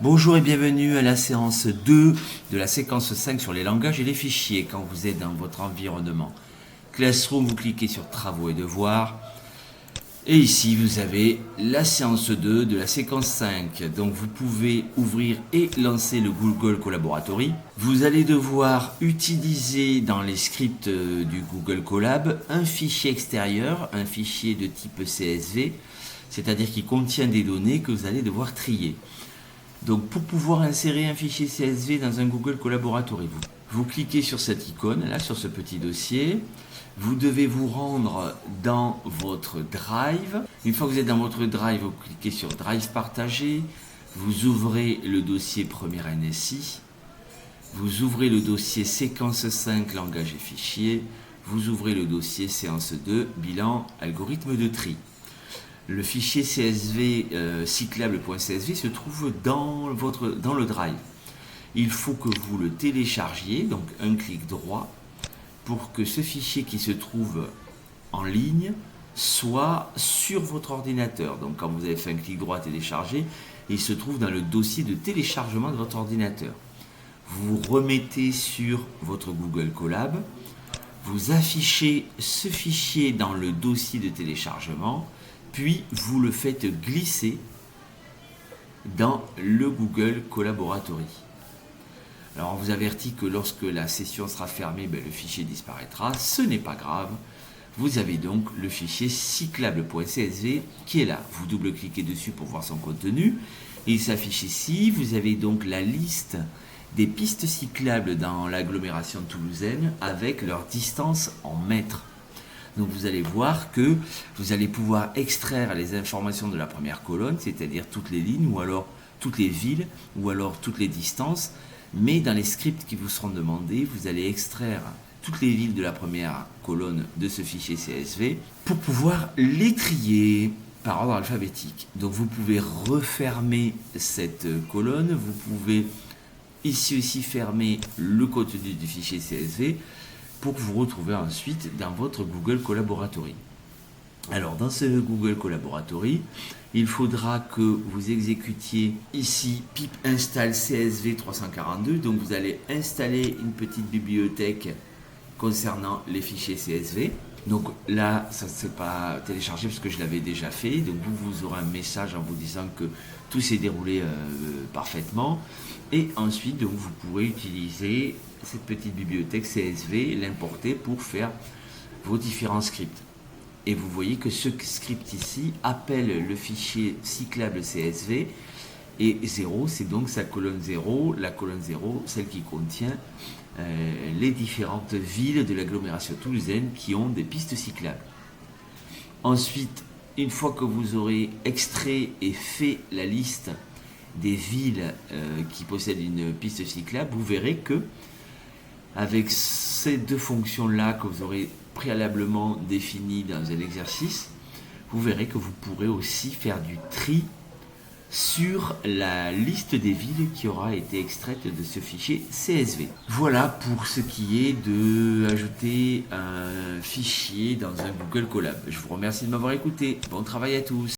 Bonjour et bienvenue à la séance 2 de la séquence 5 sur les langages et les fichiers quand vous êtes dans votre environnement. Classroom, vous cliquez sur Travaux et devoirs. Et ici, vous avez la séance 2 de la séquence 5. Donc vous pouvez ouvrir et lancer le Google Collaboratory. Vous allez devoir utiliser dans les scripts du Google Colab un fichier extérieur, un fichier de type CSV, c'est-à-dire qui contient des données que vous allez devoir trier. Donc pour pouvoir insérer un fichier CSV dans un Google Collaboratory, vous cliquez sur cette icône, là sur ce petit dossier. Vous devez vous rendre dans votre Drive. Une fois que vous êtes dans votre Drive, vous cliquez sur Drive partagé. Vous ouvrez le dossier premier NSI. Vous ouvrez le dossier séquence 5 langage et fichiers. Vous ouvrez le dossier séance 2 bilan algorithme de tri. Le fichier CSV cyclable.csv se trouve dans le Drive. Il faut que vous le téléchargiez, donc un clic droit, pour que ce fichier qui se trouve en ligne soit sur votre ordinateur. Donc quand vous avez fait un clic droit télécharger, il se trouve dans le dossier de téléchargement de votre ordinateur. Vous remettez sur votre Google Colab, vous affichez ce fichier dans le dossier de téléchargement, puis vous le faites glisser dans le Google Collaboratory. Alors on vous avertit que lorsque la session sera fermée, le fichier disparaîtra. Ce n'est pas grave. Vous avez donc le fichier cyclable.csv qui est là. Vous double-cliquez dessus pour voir son contenu. Il s'affiche ici. Vous avez donc la liste des pistes cyclables dans l'agglomération toulousaine avec leur distance en mètres. Donc vous allez voir que vous allez pouvoir extraire les informations de la première colonne, c'est-à-dire toutes les lignes ou alors toutes les villes ou alors toutes les distances. Mais dans les scripts qui vous seront demandés, vous allez extraire toutes les villes de la première colonne de ce fichier CSV pour pouvoir les trier par ordre alphabétique. Donc vous pouvez refermer cette colonne, vous pouvez ici aussi fermer le contenu du fichier CSV pour vous retrouver ensuite dans votre Google Collaboratory. Alors dans ce Google Collaboratory, il faudra que vous exécutiez ici pip install CSV 342. Donc vous allez installer une petite bibliothèque concernant les fichiers CSV. Donc là, ça ne s'est pas téléchargé parce que je l'avais déjà fait. Donc vous aurez un message en vous disant que tout s'est déroulé parfaitement. Et ensuite, donc, vous pourrez utiliser cette petite bibliothèque CSV, l'importer pour faire vos différents scripts. Et vous voyez que ce script ici appelle le fichier cyclable CSV et 0, c'est donc sa colonne 0, la colonne 0, celle qui contient les différentes villes de l'agglomération toulousaine qui ont des pistes cyclables. Ensuite, une fois que vous aurez extrait et fait la liste des villes qui possèdent une piste cyclable, vous verrez que avec ces deux fonctions-là que vous aurez préalablement définies dans un exercice, vous verrez que vous pourrez aussi faire du tri sur la liste des villes qui aura été extraite de ce fichier CSV. Voilà pour ce qui est de ajouter un fichier dans un Google Colab. Je vous remercie de m'avoir écouté. Bon travail à tous.